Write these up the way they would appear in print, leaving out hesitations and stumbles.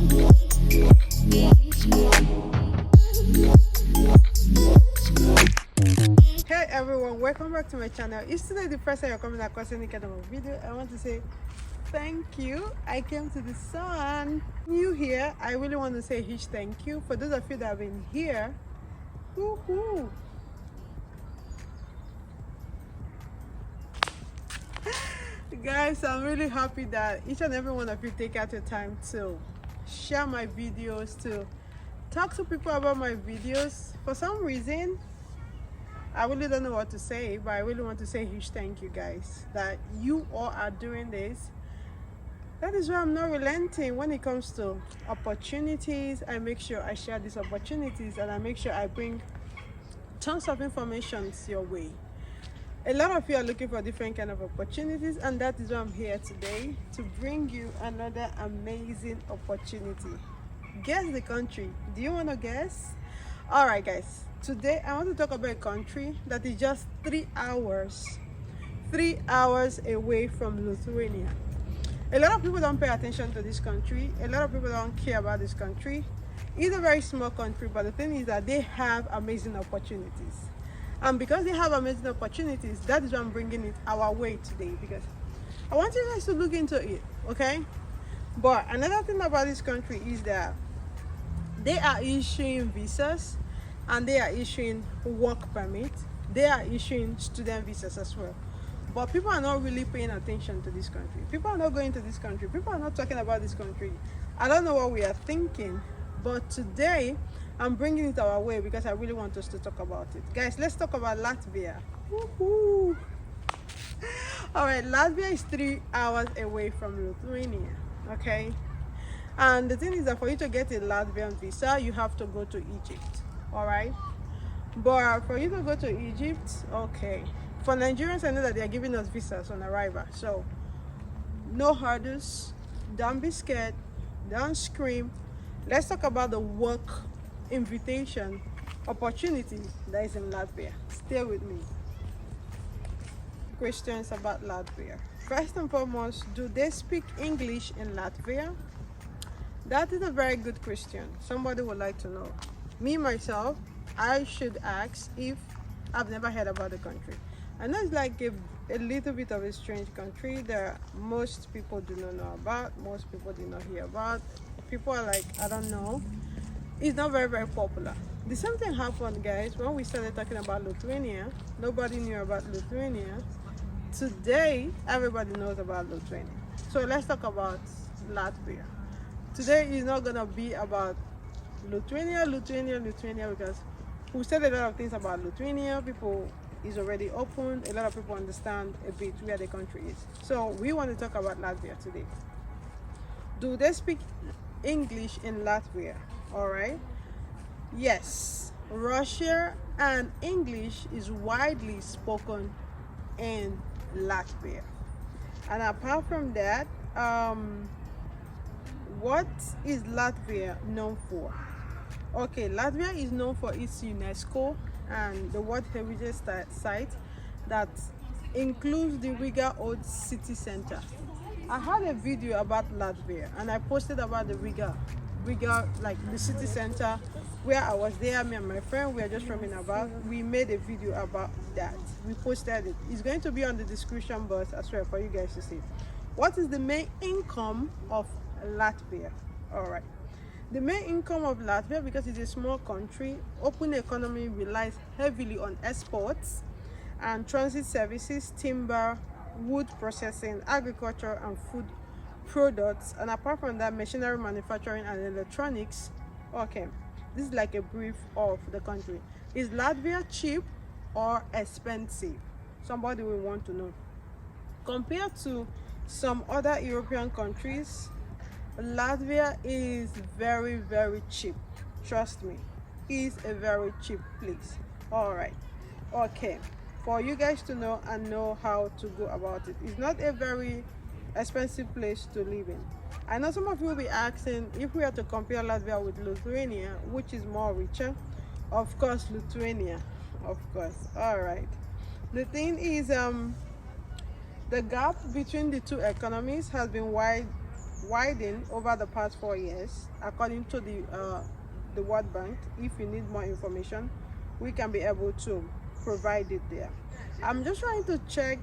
Hey everyone, welcome back to my channel. If today the first time you're coming across any kind of a video, I want to say thank you. I came to the sun. New here, I really want to say a huge thank you for those of you that have been here. Woohoo! Guys, I'm really happy that each and every one of you take out your time to share my videos, to talk to people about my videos. For some reason, I really don't know what to say, but I really want to say a huge thank you, guys, that you all are doing this. That is why I'm not relenting when it comes to opportunities. I make sure I share these opportunities, and I make sure I bring tons of information your way. A lot of you are looking for different kind of opportunities, and that is why I'm here today, to bring you another amazing opportunity. Guess the country. Do you want to guess? All right, guys, today I want to talk about a country that is just 3 hours away from Lithuania. A lot of people don't pay attention to this country. A lot of people don't care about this country. It's a very small country, but the thing is that they have amazing opportunities. And because they have amazing opportunities, that is why I'm bringing it our way today, because I want you guys to look into it, okay? But another thing about this country is that they are issuing visas, and they are issuing work permits. They are issuing student visas as well. But people are not really paying attention to this country. People are not going to this country. People are not talking about this country. I don't know what we are thinking, but today I'm bringing it our way because I really want us to talk about it. Guys, let's talk about Latvia. Woohoo! All right, Latvia is 3 hours away from Lithuania, okay? And the thing is that for you to get a Latvian visa, you have to go to Egypt, all right? But for you to go to Egypt, okay. For Nigerians, I know that they are giving us visas on arrival. So, no hurdles, don't be scared, don't scream. Let's talk about the work invitation opportunity that is in Latvia. Stay with me. Questions about Latvia. First and foremost, do they speak English in Latvia? That is a very good question. Somebody would like to know. Me, myself, I should ask if I've never heard about the country. I know it's like a little bit of a strange country that most people do not know about, most people do not hear about. People are like, I don't know. It's not very, very popular. The same thing happened, guys, when we started talking about Lithuania. Nobody knew about Lithuania. Today, everybody knows about Lithuania. So let's talk about Latvia. Today is not gonna be about Lithuania, because we said a lot of things about Lithuania. People is already open. A lot of people understand a bit where the country is. So we want to talk about Latvia today. Do they speak English in Latvia? All right. Yes, Russian and English is widely spoken in Latvia. And apart from that, what is Latvia known for? Okay, Latvia is known for its UNESCO and the World Heritage Site that includes the Riga Old City Center. I had a video about Latvia, and I posted about the Riga, like the city center where I was there. Me and my friend, we are just roaming about. We made a video about that. We posted it. It's going to be on the description box as well for you guys to see. What is the main income of Latvia? All right. The main income of Latvia, because it's a small country, open economy relies heavily on exports and transit services, timber, wood processing, agriculture, and food products. And apart from that, machinery manufacturing and electronics. Okay, this is like a brief of the country. Is Latvia cheap or expensive? Somebody will want to know. Compared to some other European countries, Latvia is very, very cheap. Trust me, it's a very cheap place. All right, okay, for you guys to know and know how to go about it. It's not a very expensive place to live in. I know some of you will be asking if we are to compare Latvia with Lithuania, which is more richer. Of course, Lithuania, of course. All right, the thing is, the gap between the two economies has been widened over the past 4 years, according to the World Bank. If you need more information, we can be able to provide it there. I'm just trying to check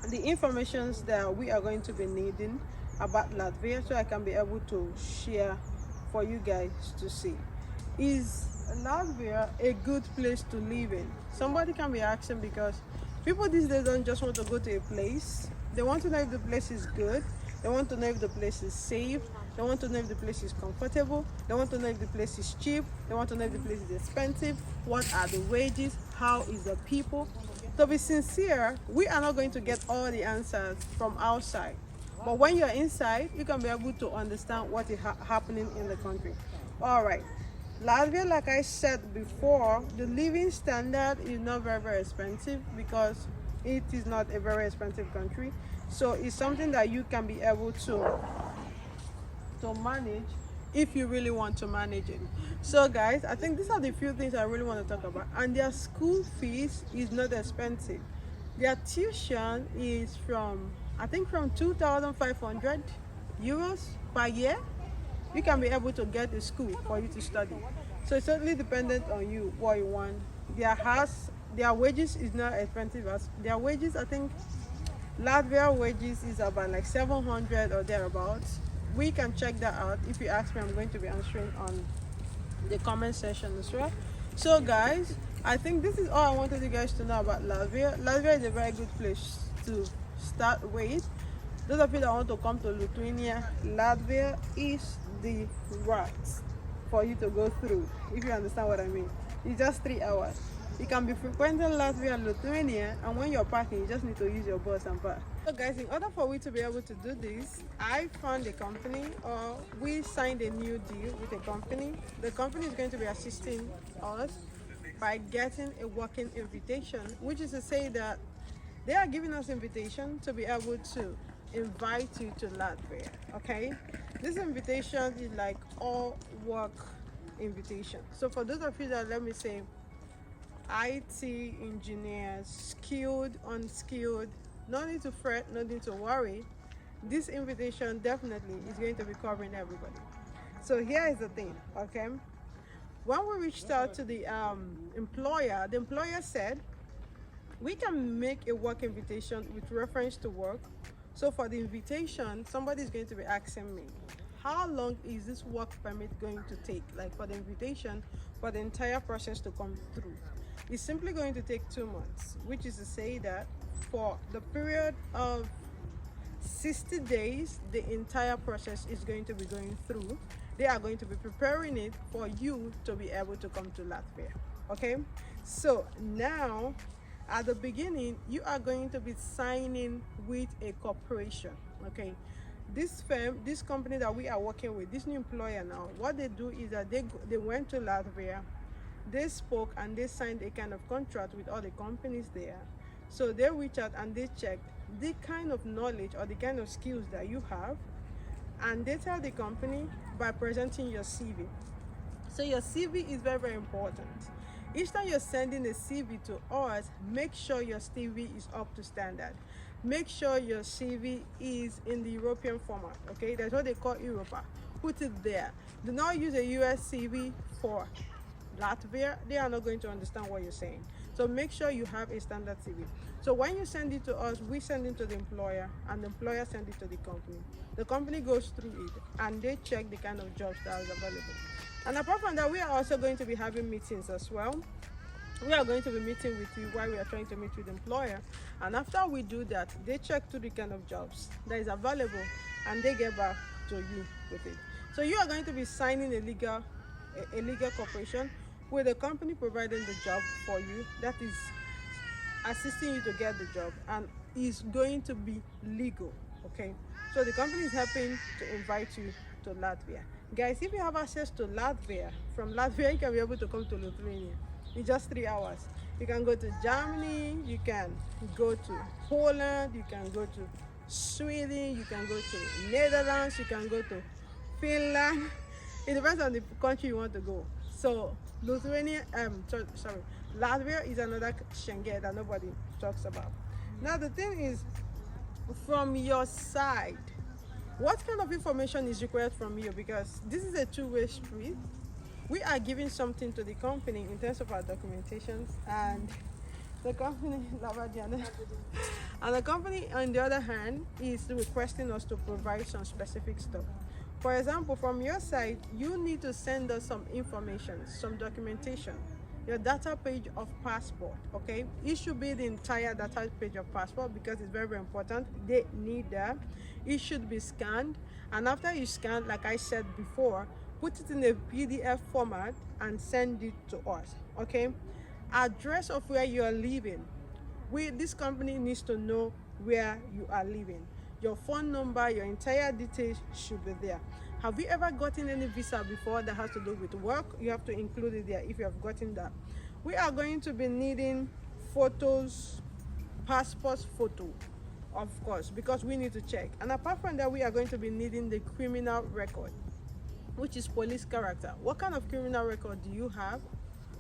the informations that we are going to be needing about Latvia, so I can be able to share for you guys to see. Is Latvia a good place to live in? Somebody can be asking, because people these days don't just want to go to a place. They want to know if the place is good. They want to know if the place is safe. They want to know if the place is comfortable. They want to know if the place is cheap. They want to know if the place is expensive. What are the wages? How is the people? To be sincere, we are not going to get all the answers from outside. But when you're inside, you can be able to understand what is happening in the country. All right. Latvia, like I said before, the living standard is not very expensive, because it is not a very expensive country. So it's something that you can be able to manage if you really want to manage it. So guys, I think these are the few things I really want to talk about. And their school fees is not expensive. Their tuition is from, I think, from 2,500 euros per year. You can be able to get a school for you to study. So it's totally dependent on you, what you want. Their wages is not expensive. As their wages, I think Latvia wages is about like 700 or thereabouts. We can check that out. If you ask me, I'm going to be answering on the comment section as well. So guys, I think this is all I wanted you guys to know about Latvia. Latvia is a very good place to start with. Those of you that want to come to Lithuania, Latvia is the route for you to go through, if you understand what I mean. It's just 3 hours. You can be frequenting Latvia and Lithuania, and when you're parking, you just need to use your bus and park. So guys, in order for we to be able to do this, I found a company, or we signed a new deal with a company. The company is going to be assisting us by getting a working invitation, which is to say that they are giving us invitation to be able to invite you to Latvia. Okay, this invitation is like all work invitation. So for those of you that, let me say, IT engineers, skilled, unskilled, no need to fret, no need to worry. This invitation definitely is going to be covering everybody. So here is the thing, okay? When we reached out to the employer said we can make a work invitation with reference to work. So for the invitation, somebody is going to be asking me, how long is this work permit going to take? Like for the invitation, for the entire process to come through. It's simply going to take 2 months, which is to say that for the period of 60 days, the entire process is going to be going through. They are going to be preparing it for you to be able to come to Latvia. Okay, so now at the beginning, you are going to be signing with a corporation. Okay, this firm, this company that we are working with, this new employer now, what they do is that they went to Latvia, they spoke, and they signed a kind of contract with all the companies there. So they reach out and they check the kind of knowledge or the kind of skills that you have, and they tell the company by presenting your CV. So your CV is very important. Each time you're sending a CV to us, make sure your CV is up to standard. Make sure your CV is in the European format, okay? That's what they call Europa. Put it there. Do not use a US CV for Latvia. They are not going to understand what you're saying. So make sure you have a standard CV. So when you send it to us, we send it to the employer, and the employer sends it to the company. The company goes through it, and they check the kind of jobs that is available. And apart from that, we are also going to be having meetings as well. We are going to be meeting with you while we are trying to meet with the employer. And after we do that, they check through the kind of jobs that is available, and they get back to you with it. So you are going to be signing a legal corporation with the company providing the job for you, that is assisting you to get the job, and is going to be legal. Okay, so the company is helping to invite you to Latvia. Guys, if you have access to Latvia, from Latvia you can be able to come to Lithuania. It's just 3 hours. You can go to Germany, you can go to Poland, you can go to Sweden, you can go to Netherlands, you can go to Finland. It depends on the country you want to go. So Lithuania, Latvia is another Schengen that nobody talks about. Now the thing is, from your side, What kind of information is required from you? Because this is a two-way street. We are giving something to the company in terms of our documentations, and the company and the company on the other hand is requesting us to provide some specific stuff. For example, from your side, you need to send us some information, some documentation, your data page of passport. Okay, it should be the entire data page of passport because it's very, very important. They need that. It should be scanned, and after you scan, like I said before, put it in a PDF format and send it to us. Okay, address of where you are living. This company needs to know where you are living. Your phone number, your entire details should be there. Have you ever gotten any visa before that has to do with work? You have to include it there if you have gotten that. We are going to be needing photos, passport photo, of course, because we need to check. And apart from that, we are going to be needing the criminal record, which is police character. What kind of criminal record do you have?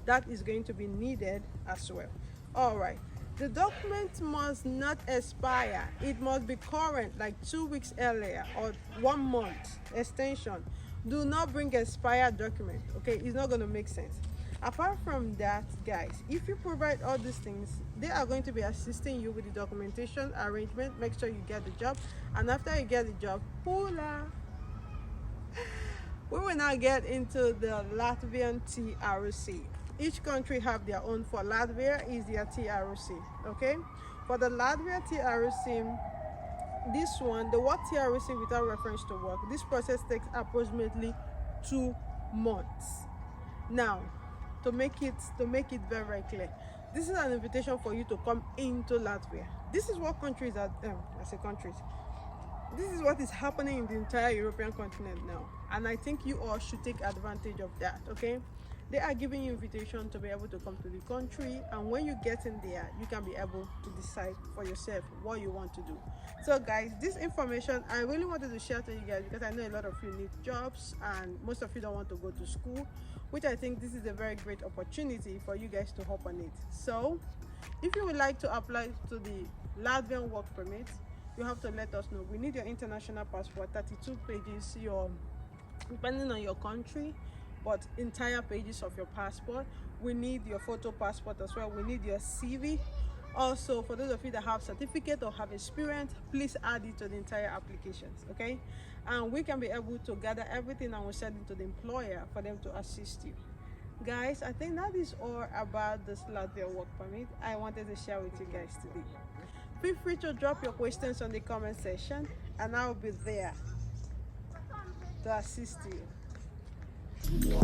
That is going to be needed as well. All right, the document must not expire. It must be current, like 2 weeks earlier or 1 month extension. Do not bring expired document. Okay, it's not going to make sense. Apart from that, guys, if you provide all these things, they are going to be assisting you with the documentation arrangement. Make sure you get the job, and after you get the job, hula, we will now get into the Latvian TRC. Each country have their own. For Latvia is their TRC. Okay, for the Latvia TRC, this one, the work TRC without reference to work, this process takes approximately 2 months. Now, to make it very, very clear, this is an invitation for you to come into Latvia. This is what countries are. I say countries. This is what is happening in the entire European continent now, and I think you all should take advantage of that. Okay, they are giving you invitation to be able to come to the country, and when you get in there, you can be able to decide for yourself what you want to do. So guys, this information I really wanted to share to you guys because I know a lot of you need jobs and most of you don't want to go to school, which I think this is a very great opportunity for you guys to hop on it. So if you would like to apply to the Latvian work permit, you have to let us know. We need your international passport, 32 pages, your, depending on your country, but entire pages of your passport. We need your photo passport as well. We need your CV. Also, for those of you that have certificate or have experience, please add it to the entire applications. Okay, and we can be able to gather everything and we'll send it to the employer for them to assist you. Guys, I think that is all about this Latvia work permit I wanted to share with you guys today. Feel free to drop your questions on the comment section and I'll be there to assist you.